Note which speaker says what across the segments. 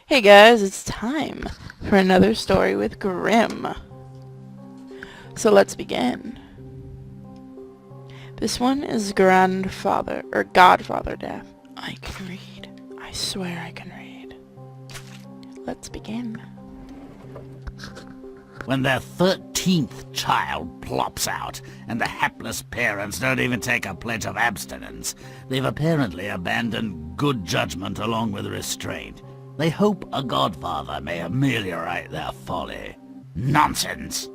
Speaker 1: Hey guys, it's time for another story with Grimm. So let's begin. This one is Godfather Death. I can read. I swear I can read. Let's begin.
Speaker 2: When their 13th child plops out, and the hapless parents don't even take a pledge of abstinence, they've apparently abandoned good judgment along with restraint. They hope a godfather may ameliorate their folly. Nonsense!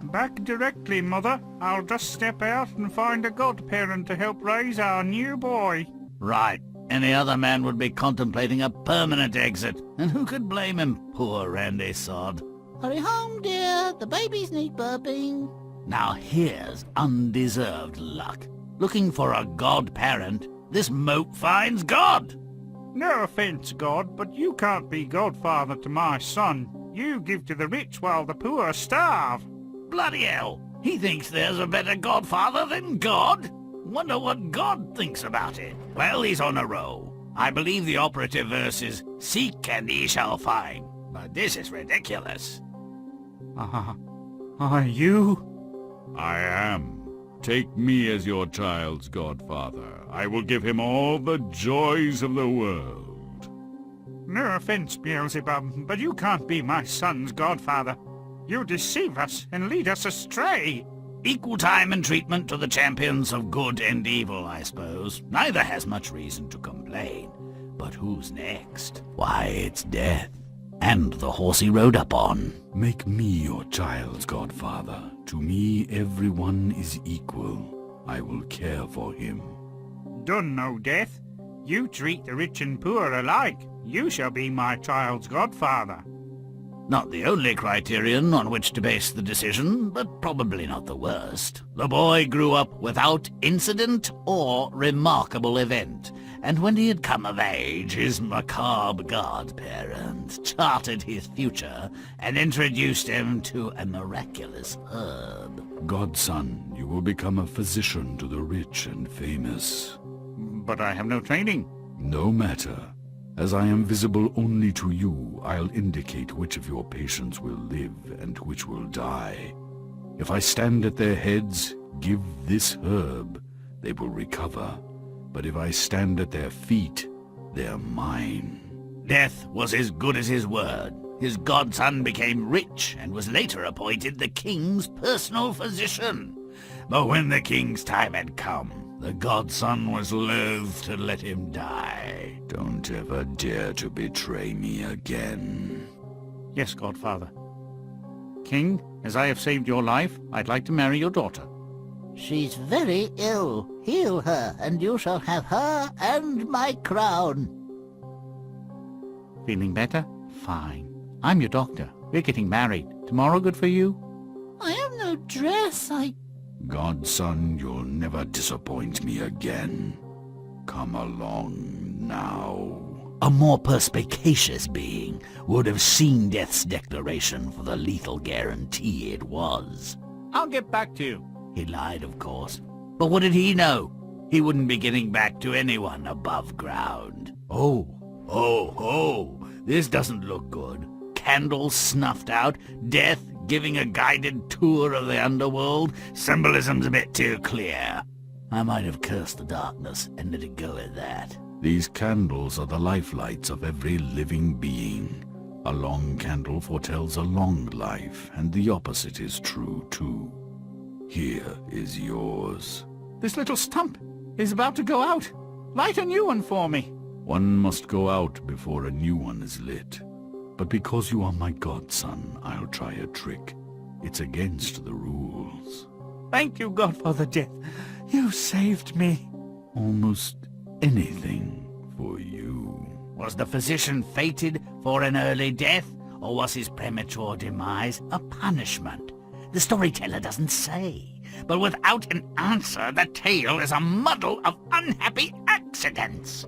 Speaker 3: Back directly, Mother. I'll just step out and find a godparent to help raise our new boy.
Speaker 2: Right. Any other man would be contemplating a permanent exit, and who could blame him, poor Randy Sod?
Speaker 4: Hurry home, dear. The babies need burping.
Speaker 2: Now here's undeserved luck. Looking for a godparent, this mope finds God!
Speaker 3: No offense, God, but you can't be godfather to my son. You give to the rich while the poor starve.
Speaker 2: Bloody hell! He thinks there's a better godfather than God? Wonder what God thinks about it. Well, he's on a roll. I believe the operative verse is, "Seek and ye shall find." But this is ridiculous.
Speaker 3: Are you?
Speaker 5: I am. Take me as your child's godfather. I will give him all the joys of the world.
Speaker 3: No offense, Beelzebub, but you can't be my son's godfather. You deceive us and lead us astray.
Speaker 2: Equal time and treatment to the champions of good and evil, I suppose. Neither has much reason to complain. But who's next? Why, it's Death. And the horse he rode up on.
Speaker 5: Make me your child's godfather. To me, everyone is equal. I will care for him.
Speaker 3: Done no, Death. You treat the rich and poor alike. You shall be my child's godfather.
Speaker 2: Not the only criterion on which to base the decision, but probably not the worst. The boy grew up without incident or remarkable event, and when he had come of age, his macabre godparent charted his future and introduced him to a miraculous herb.
Speaker 5: Godson, you will become a physician to the rich and famous.
Speaker 3: But I have no training.
Speaker 5: No matter. As I am visible only to you, I'll indicate which of your patients will live and which will die. If I stand at their heads, give this herb, they will recover. But if I stand at their feet, they're mine.
Speaker 2: Death was as good as his word. His godson became rich and was later appointed the king's personal physician. But when the king's time had come, the godson was loath to let him die.
Speaker 5: Don't ever dare to betray me again.
Speaker 3: Yes, Godfather. King, as I have saved your life, I'd like to marry your daughter.
Speaker 4: She's very ill. Heal her, and you shall have her and my crown.
Speaker 3: Feeling better? Fine. I'm your doctor. We're getting married. Tomorrow good for you?
Speaker 4: I have no dress.
Speaker 5: Godson, you'll never disappoint me again. Come along now.
Speaker 2: A more perspicacious being would have seen Death's declaration for the lethal guarantee it was.
Speaker 3: I'll get back to you.
Speaker 2: He lied, of course. But what did he know? He wouldn't be getting back to anyone above ground. Oh, this doesn't look good. Candles snuffed out, Death giving a guided tour of the underworld. Symbolism's a bit too clear. I might have cursed the darkness and let it go at that.
Speaker 5: These candles are the lifelights of every living being. A long candle foretells a long life, and the opposite is true, too. Here is yours.
Speaker 3: This little stump is about to go out. Light a new one for me.
Speaker 5: One must go out before a new one is lit. But because you are my godson, I'll try a trick. It's against the rules.
Speaker 3: Thank you, Godfather Death. You saved me.
Speaker 5: Almost anything for you.
Speaker 2: Was the physician fated for an early death, or was his premature demise a punishment? The storyteller doesn't say. But without an answer, the tale is a muddle of unhappy accidents.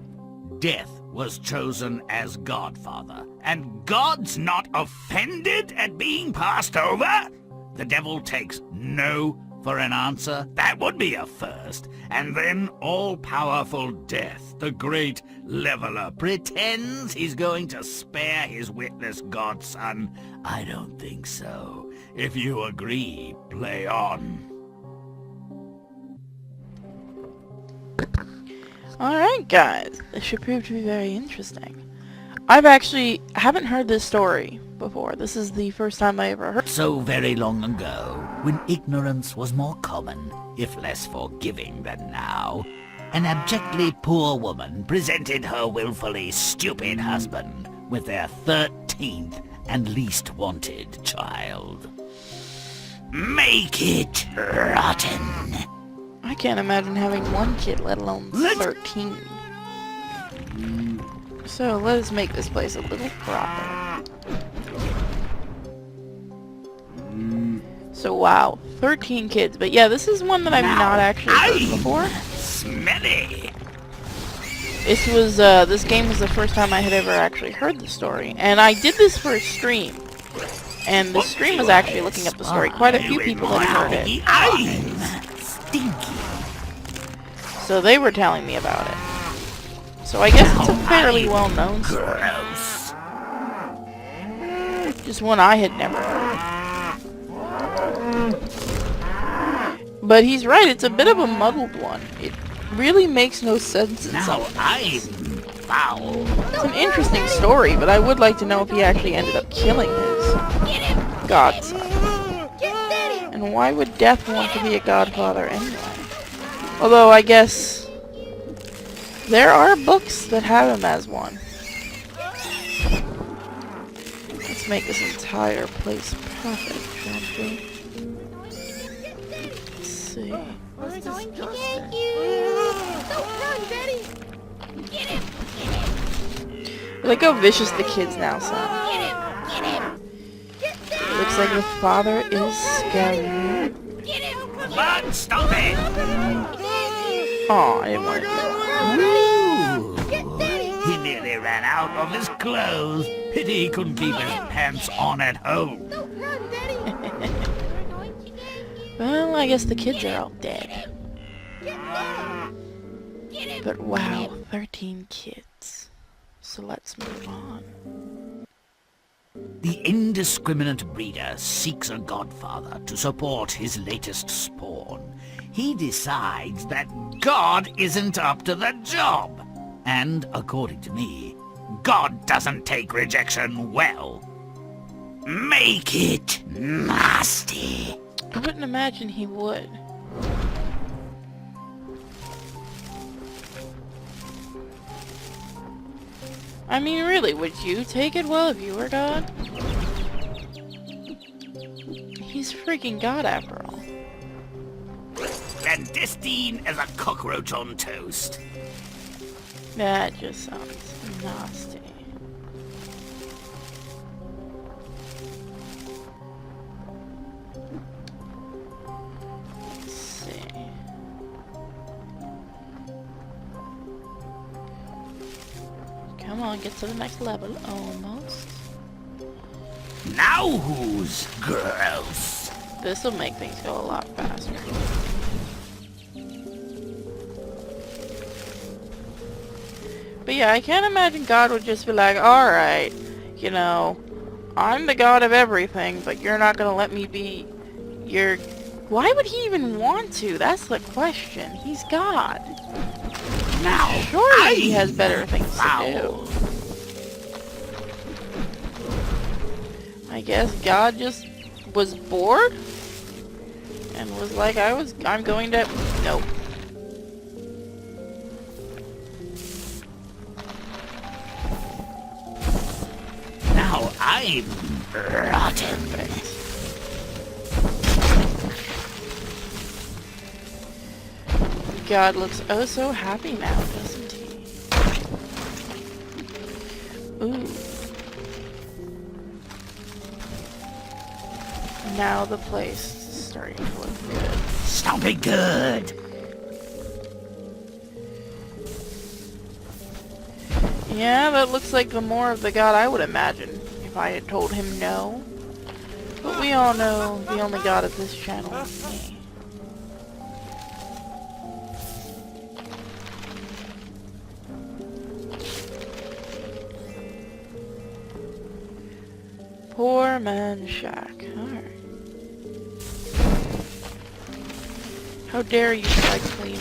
Speaker 2: Death was chosen as godfather, and God's not offended at being passed over? The devil takes no for an answer? That would be a first. And then all-powerful death, the great leveler, pretends he's going to spare his witless godson. I don't think so. If you agree, play on.
Speaker 1: Alright guys, this should prove to be very interesting. Haven't heard this story before. This is the first time I ever heard.
Speaker 2: So very long ago, when ignorance was more common, if less forgiving than now, an abjectly poor woman presented her willfully stupid husband with their 13th and least wanted child. Make it rotten.
Speaker 1: I can't imagine having one kid, let alone 13. So let us make this place a little proper. So wow, 13 kids. But yeah, this is one that I've not actually heard before.
Speaker 2: Smelly.
Speaker 1: This game was the first time I had ever actually heard the story. And I did this for a stream. And the stream was actually looking up the story. Quite a few people had heard it.
Speaker 2: Stinky.
Speaker 1: So they were telling me about it. So I guess it's a fairly well-known story.
Speaker 2: Gross.
Speaker 1: Just one I had never heard. But he's right, it's a bit of a muddled one. It really makes no sense in some
Speaker 2: Now I'm foul.
Speaker 1: It's an interesting story, but I would like to know if he actually ended up killing his godson. And why would Death want to be a godfather anyway? Although, I guess there are books that have him as one. Let's make this entire place perfect, shall we? Let's see.
Speaker 6: We're going to get you! Don't run, Betty! Get him!
Speaker 1: Look how vicious the kids now sound.
Speaker 6: Get him! Get him! Get down!
Speaker 1: Looks like the father is scary.
Speaker 6: Get him!
Speaker 2: But stop it!
Speaker 1: Aw, I didn't want to do that.
Speaker 2: He nearly ran out of his clothes. Pity he couldn't keep his pants on at home.
Speaker 6: Don't run, Betty! We're going to get you!
Speaker 1: Well, I guess the kids are all dead.
Speaker 6: Get down! Get him!
Speaker 1: But wow, 13 kids. So let's move on.
Speaker 2: The indiscriminate breeder seeks a godfather to support his latest spawn. He decides that God isn't up to the job. And, according to me, God doesn't take rejection well. Make it nasty.
Speaker 1: I wouldn't imagine he would. I mean, really, would you take it well if you were God? He's freaking God after all.
Speaker 2: Clandestine as a cockroach on toast.
Speaker 1: That just sounds nasty. Let's see. Come on, get to the next level, almost.
Speaker 2: Now who's gross?
Speaker 1: This'll make things go a lot faster. But yeah, I can't imagine God would just be like, alright, you know, I'm the god of everything, but you're not gonna let me be your... Why would he even want to? That's the question. He's God.
Speaker 2: Now
Speaker 1: Surely he has better things to do. I guess God just was bored and was like, I'm going to... Nope.
Speaker 2: Now I'm rotten.
Speaker 1: God looks oh so happy now, doesn't he? Ooh. Now the place is starting to look good.
Speaker 2: Stop it good.
Speaker 1: Yeah, that looks like the more of the God I would imagine if I had told him no. But we all know the only God of this channel is me. Poor man's shack. Alright. How dare you try cleaning?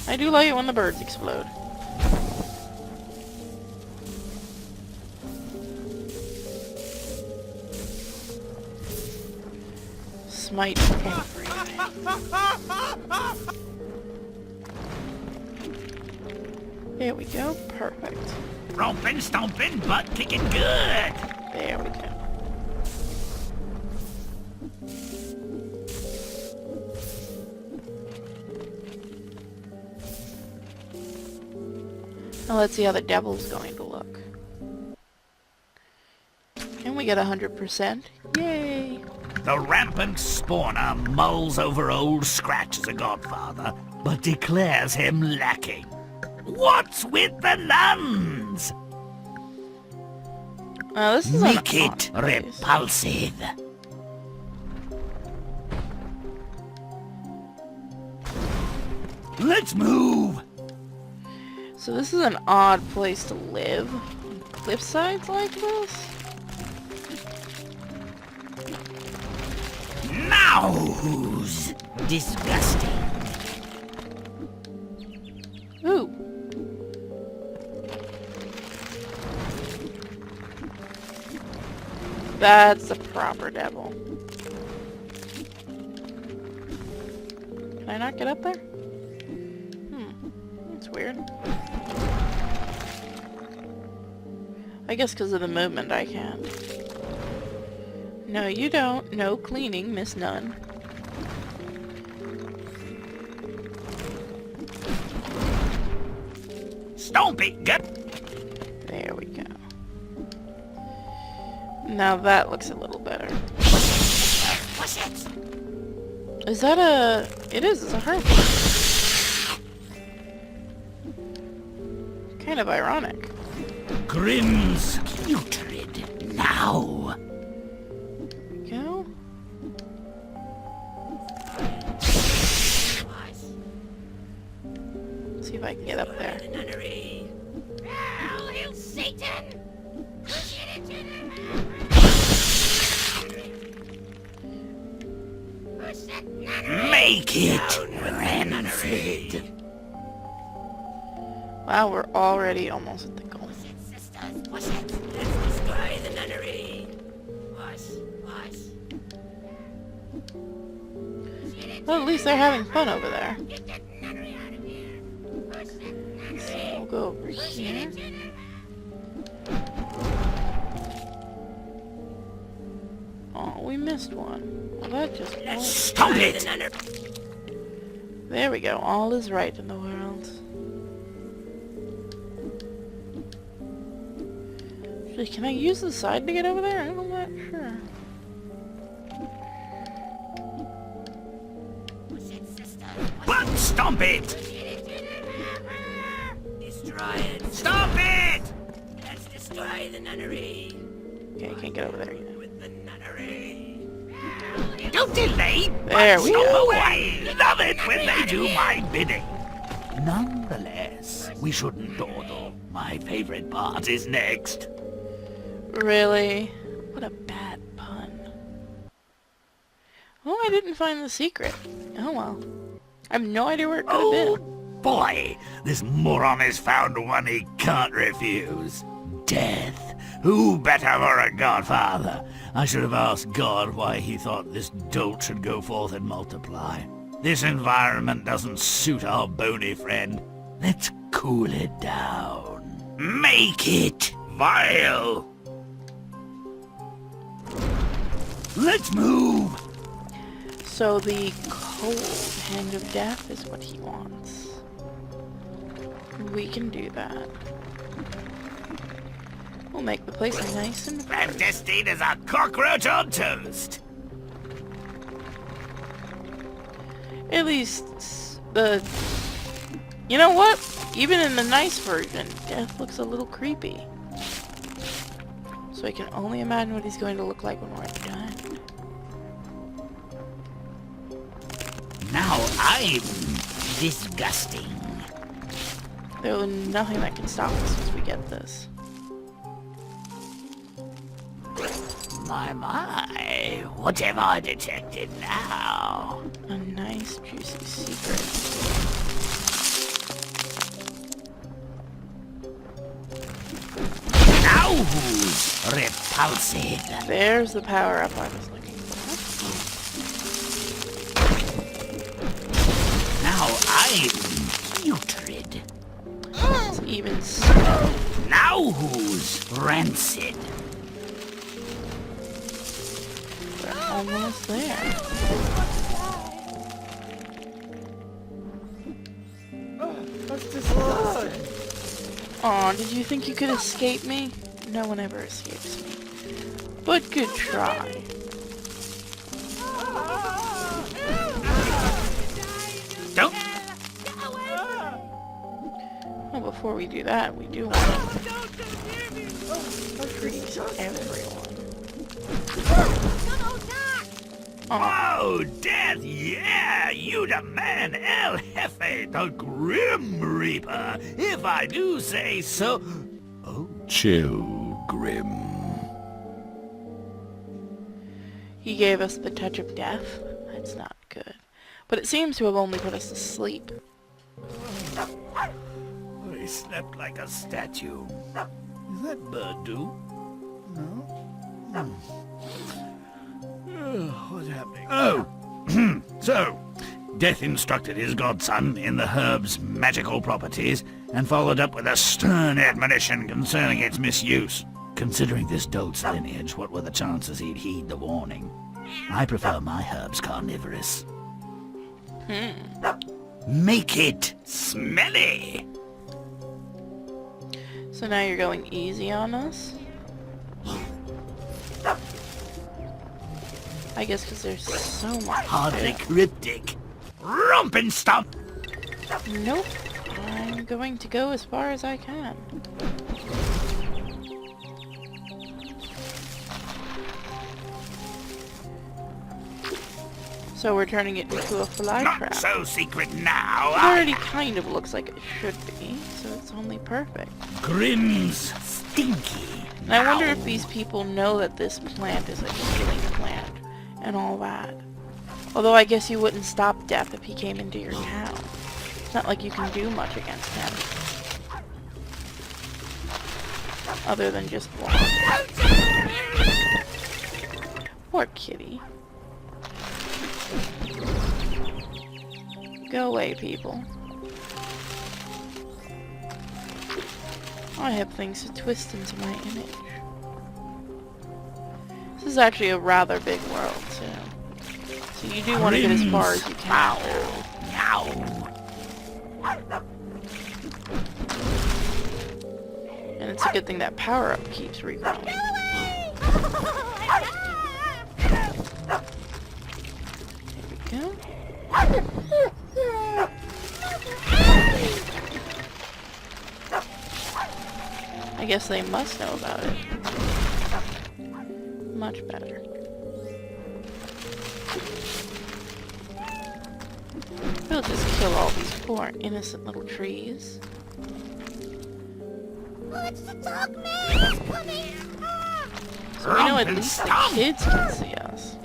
Speaker 1: I do like it when the birds explode. Smite everything. There we go. Perfect.
Speaker 2: Romping, stomping, butt kicking good.
Speaker 1: There we go. Now let's see how the devil's going to look. And we get 100%. Yay!
Speaker 2: The rampant spawner mulls over old Scratch as a godfather, but declares him lacking. What's with the nuns?
Speaker 1: This is
Speaker 2: Make
Speaker 1: an
Speaker 2: it
Speaker 1: odd place.
Speaker 2: repulsive. Let's move.
Speaker 1: So this is an odd place to live. Cliff sides like this?
Speaker 2: Now who's disgusting?
Speaker 1: Ooh. That's the proper devil. Can I not get up there? That's weird. I guess because of the movement I can. No, you don't. No cleaning, Miss Nun.
Speaker 2: Stomp it, gut.
Speaker 1: There we go. Now that looks a little better.
Speaker 2: What's it?
Speaker 1: Is that a... It is, it's a harp. Kind of ironic.
Speaker 2: Grimm's putrid. Now.
Speaker 1: Go. Let's see if I can get up there.
Speaker 6: Hail, hail Satan!
Speaker 2: Make it rancid.
Speaker 1: Wow, we're already almost at the goal.
Speaker 2: What's it? Let's destroy the nunnery.
Speaker 1: Well, at least they're having fun over there. So we'll go over here. Oh, we missed one. Well, that just...
Speaker 2: Stop it!
Speaker 1: There we go. All is right in the world. Actually, can I use the side to get over there? I'm not sure.
Speaker 2: But stomp it! Destroy it! Stop it! Let's destroy the nunnery.
Speaker 1: Okay, I can't get over there yet.
Speaker 2: With the nunnery. Don't delay!
Speaker 1: There we
Speaker 2: Stop
Speaker 1: go.
Speaker 2: away! Love it when they do my bidding. Nonetheless, we shouldn't dawdle. My favorite part is next.
Speaker 1: Really? What a bad pun. Oh, I didn't find the secret. Oh well. I have no idea where it could have
Speaker 2: Oh,
Speaker 1: been.
Speaker 2: boy! This moron has found one he can't refuse. Death. Who better for a godfather? I should have asked God why he thought this dolt should go forth and multiply. This environment doesn't suit our bony friend. Let's cool it down. Make it vile! Let's move!
Speaker 1: So the cold hand of death is what he wants. We can do that. We'll make the place nice and
Speaker 2: Clandestine as a cockroach on toast!
Speaker 1: at least the... You know what? Even in the nice version, death looks a little creepy. So I can only imagine what he's going to look like when we're done.
Speaker 2: Now I'm disgusting.
Speaker 1: There's nothing that can stop us once we get this.
Speaker 2: My, what have I detected now?
Speaker 1: A nice juicy secret.
Speaker 2: Now who's repulsive?
Speaker 1: There's the power-up I was looking for.
Speaker 2: Now I'm putrid.
Speaker 1: It's even smell.
Speaker 2: Now who's rancid?
Speaker 1: We're almost there. Aw, did you think you could escape me? No one ever escapes me. But good try.
Speaker 2: Don't.
Speaker 1: Well, before we do that, we do want to freeze everyone.
Speaker 2: Oh, Death, yeah! You the man, El Jefe, the Grim Reaper, if I do say so. Oh,
Speaker 5: Chill, Grimm.
Speaker 1: He gave us the touch of death. That's not good. But it seems to have only put us to sleep.
Speaker 2: he slept like a statue. Is that bird do? No? What's happening? Oh! So, Death instructed his godson in the herb's magical properties and followed up with a stern admonition concerning its misuse. Considering this dolt's lineage, what were the chances he'd heed the warning? I prefer my herbs carnivorous. Make it smelly!
Speaker 1: So now you're going easy on us? I guess because there's so much.
Speaker 2: Hardly cryptic. Romp and stomp!
Speaker 1: Nope. I'm going to go as far as I can. So we're turning it into a fly
Speaker 2: Not
Speaker 1: trap.
Speaker 2: so secret now.
Speaker 1: It already kind of looks like it should be, so it's only perfect.
Speaker 2: Grimm's stinky.
Speaker 1: And I wonder if these people know that this plant is a healing plant and all that. Although I guess you wouldn't stop Death if he came into your town. It's not like you can do much against him. Other than just block. Poor kitty. Go away, people. I have things to twist into my image. This is actually a rather big world, too. So you do want to get as far as you can.
Speaker 2: Now.
Speaker 1: And it's a good thing that power-up keeps regrowing. Here we go. I guess they must know about it. Much better. We'll just kill all these poor innocent little trees.
Speaker 6: Oh, it's the dog man! He's coming!
Speaker 1: So we know at least the kids can see us.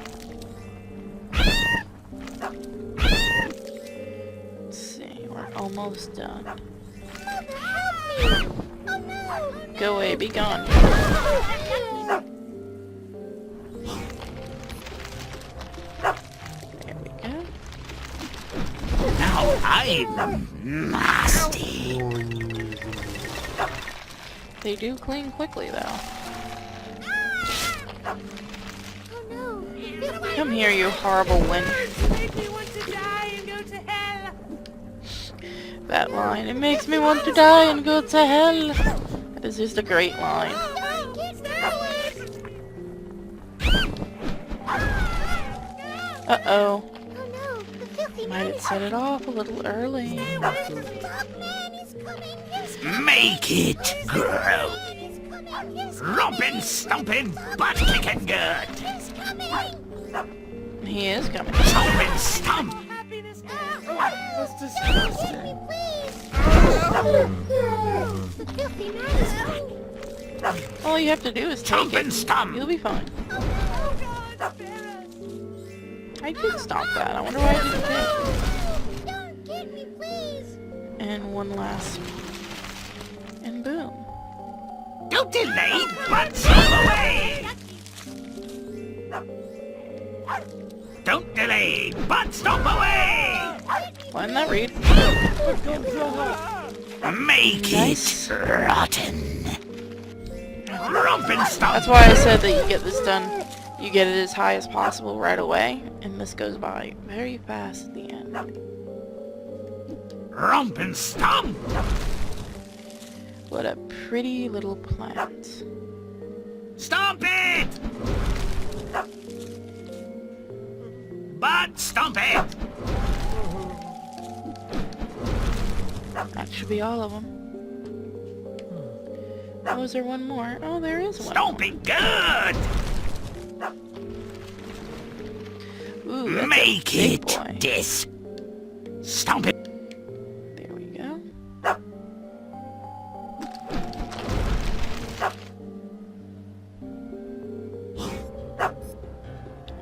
Speaker 1: Let's see, we're almost done.
Speaker 6: Mother, help me! Oh no!
Speaker 1: Go away, be gone. There we go.
Speaker 2: Now I'm nasty.
Speaker 1: They do clean quickly, though.
Speaker 6: Oh no!
Speaker 1: Come here, you horrible wench.
Speaker 7: Make me want to die and go to hell.
Speaker 1: That line, it makes me want to die and go to hell. That is just a great line. Uh-oh. Might have set it off a little early.
Speaker 2: Make it grow. Rompin', stompin', butt kicking good.
Speaker 1: He is coming.
Speaker 2: Stompin' stomp.
Speaker 7: That's disgusting.
Speaker 1: All you have to do is take
Speaker 2: Stompin'
Speaker 1: it.
Speaker 2: stomp.
Speaker 1: You'll be fine. I did stomp that. I wonder why I didn't hit.
Speaker 6: Don't get me, please.
Speaker 1: And one last. And boom.
Speaker 2: Don't delay, but stop away! Don't delay, but stop away!
Speaker 1: Why didn't that read?
Speaker 2: Make
Speaker 1: Nice.
Speaker 2: it rotten. Rompin' stop.
Speaker 1: That's why I said that you get this done. You get it as high as possible right away, and this goes by very fast at the end.
Speaker 2: Rompin' stomp.
Speaker 1: What a pretty little plant.
Speaker 2: Stomp it! But stomp it!
Speaker 1: That should be all of them. Oh, is there one more? Oh, there is one
Speaker 2: Stomp
Speaker 1: more.
Speaker 2: it good!
Speaker 1: Ooh, that's
Speaker 2: Make
Speaker 1: a big
Speaker 2: it
Speaker 1: boy.
Speaker 2: this. Stomp it.
Speaker 1: There we go.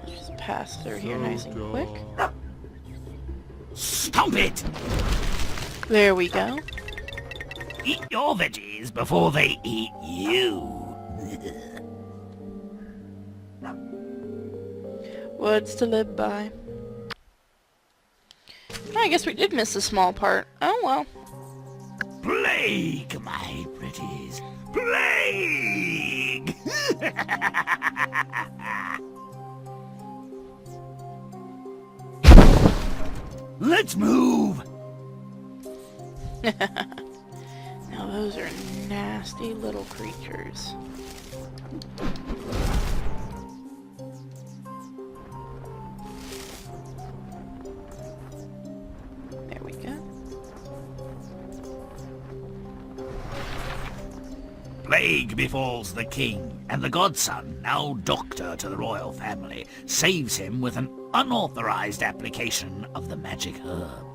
Speaker 1: Just pass through here nice and quick.
Speaker 2: Stomp it!
Speaker 1: There we go.
Speaker 2: Eat your veggies before they eat you.
Speaker 1: Words to live by. I guess we did miss a small part. Oh well.
Speaker 2: Plague, my pretties. Plague! Let's move!
Speaker 1: Now those are nasty little creatures. There we go.
Speaker 2: Plague befalls the king, and the godson, now doctor to the royal family, saves him with an unauthorized application of the magic herb.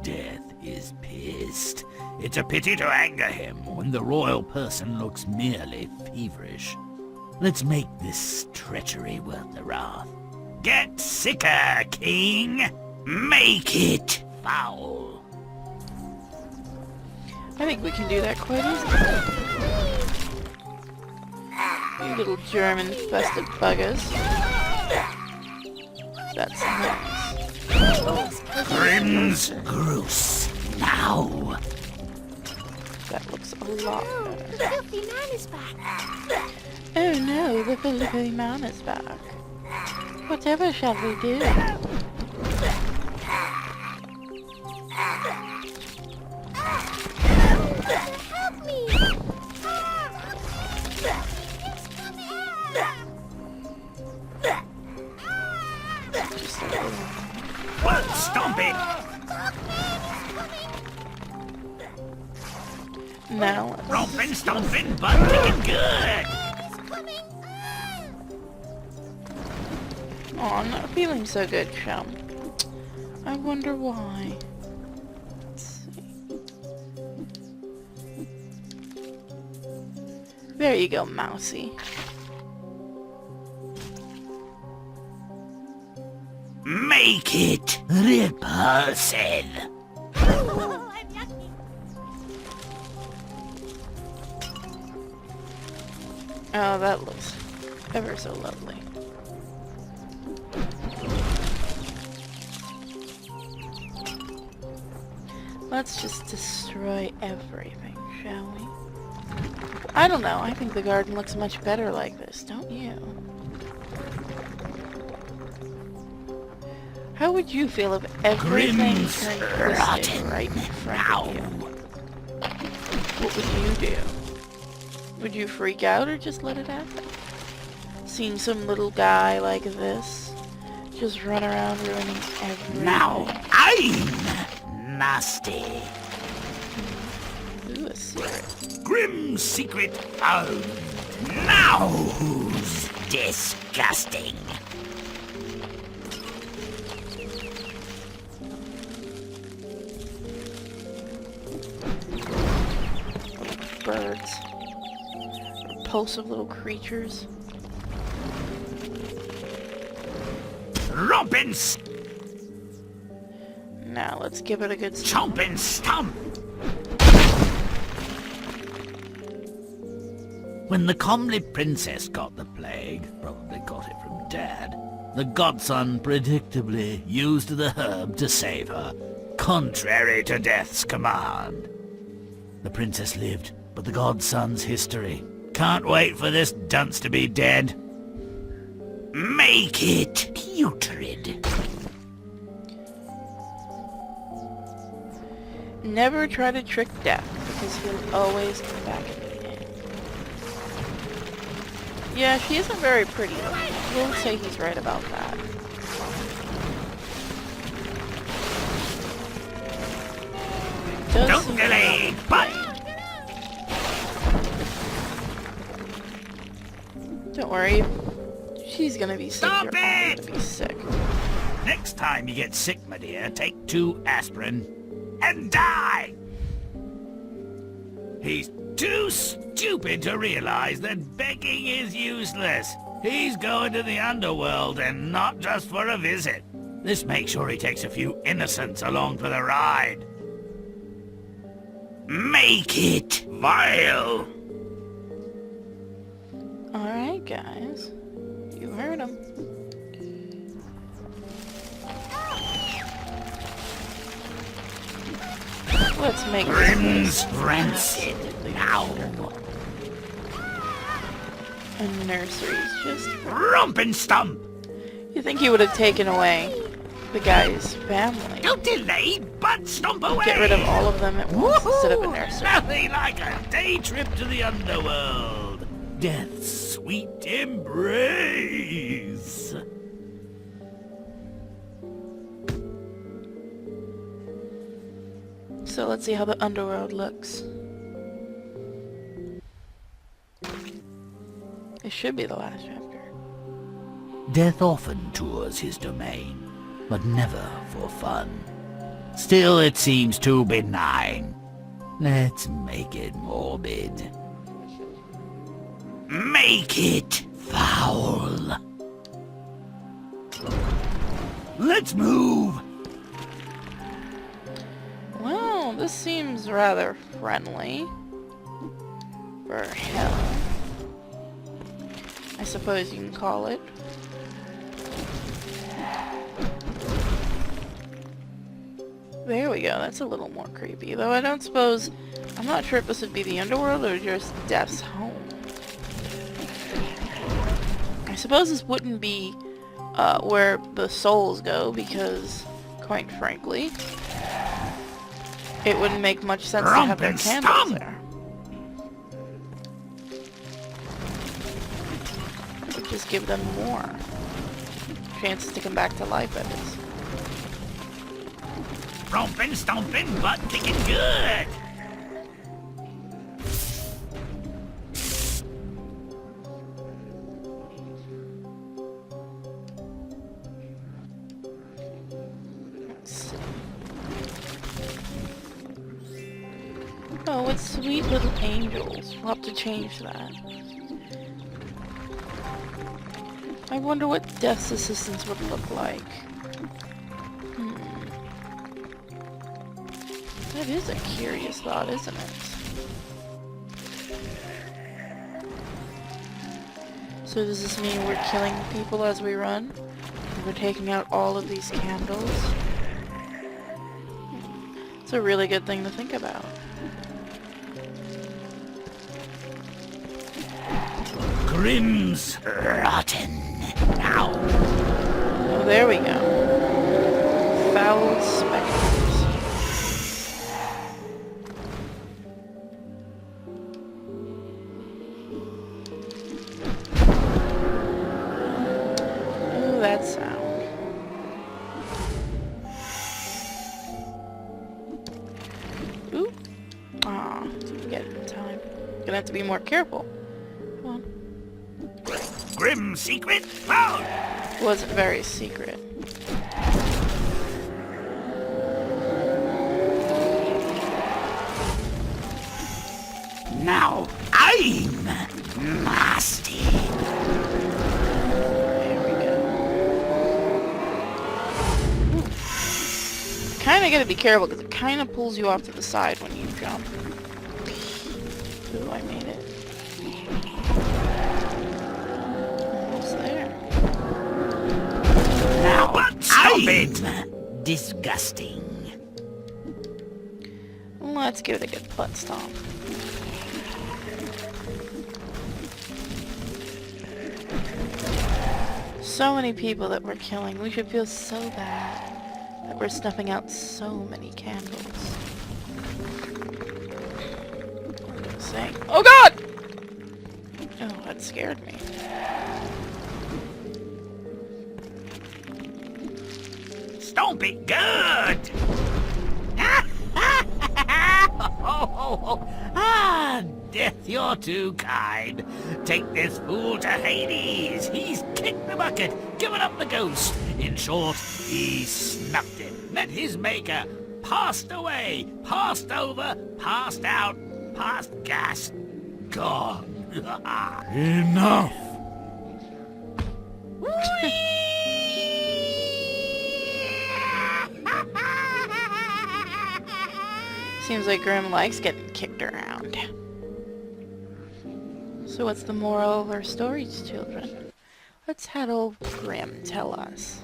Speaker 2: Death is pissed. It's a pity to anger him when the royal person looks merely feverish. Let's make this treachery worth the wrath. Get sicker, king! Make it foul!
Speaker 1: I think we can do that quite easily. You little German-infested buggers. That's nice.
Speaker 2: Grimm's Groose, now!
Speaker 1: That looks a lot better.
Speaker 6: The filthy man is back.
Speaker 1: Oh no, the filthy man is back. Whatever shall we do?
Speaker 6: Help me!
Speaker 1: Just a little.
Speaker 2: Well, stomp it!
Speaker 1: Now,
Speaker 2: Rompin', stompin', but looking good!
Speaker 1: aw, not feeling so good, chum. I wonder why. Let's see. There you go, Mousy.
Speaker 2: Make it repulsive!
Speaker 6: I'm yucky.
Speaker 1: Oh, that looks ever so lovely. Let's just destroy everything, shall we? I don't know, I think the garden looks much better like this, don't you? How would you feel if everything
Speaker 2: Grimm's
Speaker 1: turned twisted
Speaker 2: rotten
Speaker 1: right in front
Speaker 2: now.
Speaker 1: of you? What would you do? Would you freak out or just let it happen? Seeing some little guy like this just run around ruining everything.
Speaker 2: Now I'm nasty.
Speaker 1: Ooh, a secret.
Speaker 2: Grimm's secret found. Now who's disgusting?
Speaker 1: Birds. Repulsive little creatures.
Speaker 2: Rompin'
Speaker 1: Now let's give it a good stomp.
Speaker 2: chompin' stump. When the comely princess got the plague, probably got it from Dad, the godson predictably used the herb to save her, contrary to Death's command. The princess lived, but the godson's history. Can't wait for this dunce to be dead. Make it putrid.
Speaker 1: Never try to trick Death, because he'll always come back and meet it. Yeah, she isn't very pretty. We'll say he's right about that. Does
Speaker 2: Don't
Speaker 1: seem
Speaker 2: delay, but...
Speaker 1: Don't worry. She's gonna be sick.
Speaker 2: Stop
Speaker 1: You're all
Speaker 2: it!
Speaker 1: gonna be sick.
Speaker 2: Next time you get sick, my dear, take 2 aspirin and die! He's too stupid to realize that begging is useless. He's going to the underworld and not just for a visit. This makes sure he takes a few innocents along for the ride. Make it vile!
Speaker 1: Alright, guys. You heard him. Let's make
Speaker 2: Grimm's rancid now.
Speaker 1: And nurseries just...
Speaker 2: Rompin' stump!
Speaker 1: You think he would have taken away the guy's family?
Speaker 2: Don't delay, but stomp away!
Speaker 1: Get rid of all of them at once instead of a
Speaker 2: Woohoo!
Speaker 1: nursery.
Speaker 2: Nothing like a day trip to the underworld. Death's sweet embrace.
Speaker 1: So let's see how the underworld looks. It should be the last chapter.
Speaker 2: Death often tours his domain, but never for fun. Still, it seems too benign. Let's make it morbid. Make it foul. Let's move.
Speaker 1: Well, this seems rather friendly. For hell. I suppose you can call it. There we go, that's a little more creepy. Though I don't suppose... I'm not sure if this would be the underworld or just Death's home. I suppose this wouldn't be where the souls go, because, quite frankly, it wouldn't make much sense to have their candles there. It would just give them more chances to come back to life, that is.
Speaker 2: Rompin', stompin', butt kicking good.
Speaker 1: Let's see. Oh, it's sweet little angels. We'll have to change that. I wonder what Death's assistants would look like. That is a curious thought, isn't it? So does this mean we're killing people as we run? And we're taking out all of these candles? It's a really good thing to think about.
Speaker 2: Grimm's rotten now.
Speaker 1: Oh, there we go. Foul specters. Ooh, that sound. Ooh. Aw, didn't get it in time. Gonna have to be more careful. Come on.
Speaker 2: Grimm secret found.
Speaker 1: Wasn't very secret.
Speaker 2: Now I'm nasty.
Speaker 1: There we go. kind of gotta be careful because it kind of pulls you off to the side when you jump. Ooh, I made it. Almost there.
Speaker 2: Now, stop it! Disgusting.
Speaker 1: Let's give it a good butt stomp. So many people that we're killing. We should feel so bad that we're snuffing out so many candles. I'm just saying. Oh god! Oh, that scared me.
Speaker 2: Stomp it good! Ah, Death, you're too kind. Take this fool to Hades. He's kicked the bucket, given up the ghost. In short, he snuffed it. Met his maker. Passed away, passed over, passed out, passed gas. Gone.
Speaker 5: Enough!
Speaker 1: Seems like Grimm likes getting kicked around. So what's the moral of our stories, children? Let's have old Grimm tell us.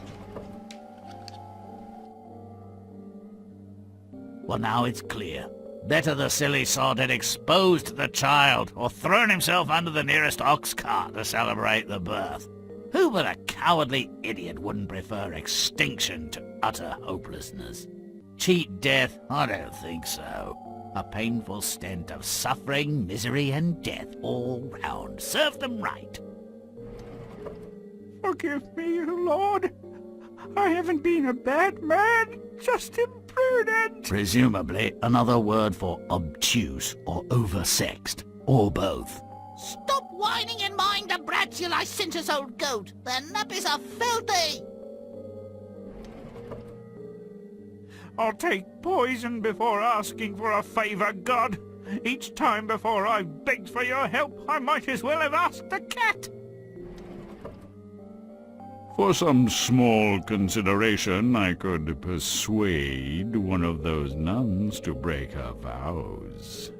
Speaker 2: Well, now it's clear. Better the silly sod had exposed the child, or thrown himself under the nearest ox cart to celebrate the birth. Who but a cowardly idiot wouldn't prefer extinction to utter hopelessness? Cheat death? I don't think so. A painful stint of suffering, misery, and death all round. Serve them right.
Speaker 3: Forgive me, Lord. I haven't been a bad man, just imprudent.
Speaker 2: Presumably another word for obtuse or oversexed, or both.
Speaker 4: Stop whining and mind the brats, you licentious old goat. Their nappies are filthy.
Speaker 3: I'll take poison before asking for a favour, God. Each time before I've begged for your help, I might as well have asked a cat.
Speaker 5: For some small consideration, I could persuade one of those nuns to break her vows.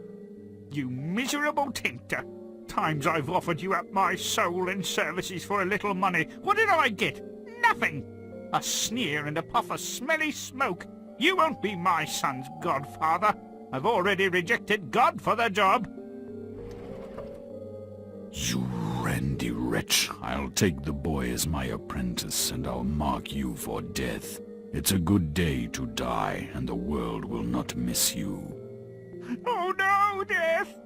Speaker 3: You miserable tempter. Times I've offered you up my soul and services for a little money. What did I get? Nothing. A sneer and a puff of smelly smoke. You won't be my son's godfather. I've already rejected God for the job.
Speaker 5: You randy wretch. I'll take the boy as my apprentice, and I'll mark you for death. It's a good day to die, and the world will not miss you.
Speaker 3: Oh no, Death!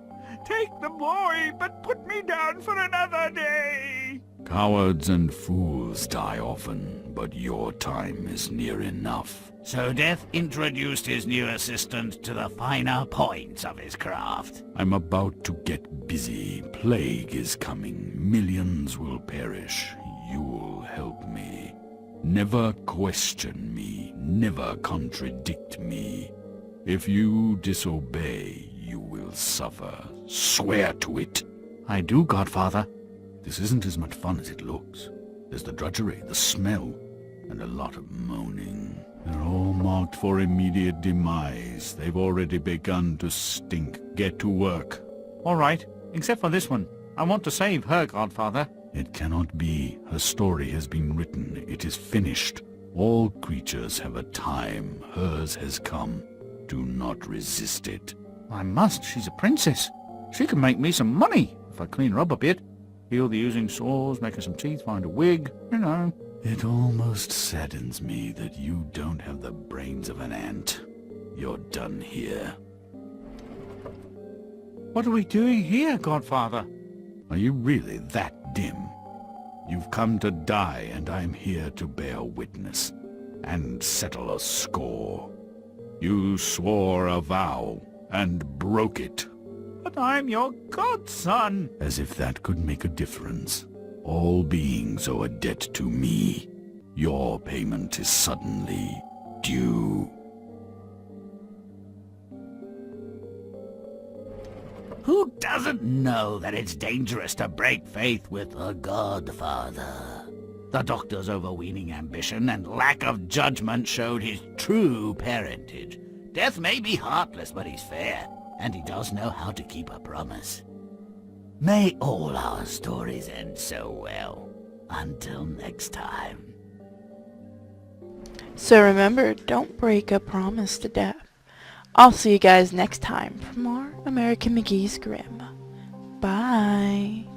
Speaker 3: Take the boy, but put me down for another day.
Speaker 5: Cowards and fools die often, but your time is near enough.
Speaker 2: So Death introduced his new assistant to the finer points of his craft.
Speaker 5: I'm about to get busy. Plague is coming. Millions will perish. You'll help me. Never question me. Never contradict me. If you disobey, you will suffer. Swear to it.
Speaker 2: I do, Godfather.
Speaker 5: This isn't as much fun as it looks. There's the drudgery, the smell, and a lot of moaning. They're all marked for immediate demise. They've already begun to stink. Get to work.
Speaker 3: All right, except for this one. I want to save her, Godfather.
Speaker 5: It cannot be. Her story has been written. It is finished. All creatures have a time. Hers has come. Do not resist it.
Speaker 3: I must. She's a princess. She can make me some money if I clean her up a bit. Heal the oozing sores, make her some teeth, find a wig, you know.
Speaker 5: It almost saddens me that you don't have the brains of an ant. You're done here.
Speaker 3: What are we doing here, Godfather?
Speaker 5: Are you really that dim? You've come to die, and I'm here to bear witness and settle a score. You swore a vow and broke it.
Speaker 3: But I'm your godson.
Speaker 5: As if that could make a difference. All beings owe a debt to me. Your payment is suddenly due.
Speaker 2: Who doesn't know that it's dangerous to break faith with a godfather? The doctor's overweening ambition and lack of judgment showed his true parentage. Death may be heartless, but he's fair, and he does know how to keep a promise. May all our stories end so well. Until next time.
Speaker 1: So remember, don't break a promise to death. I'll see you guys next time for more American Mcgee's Grimm. Bye.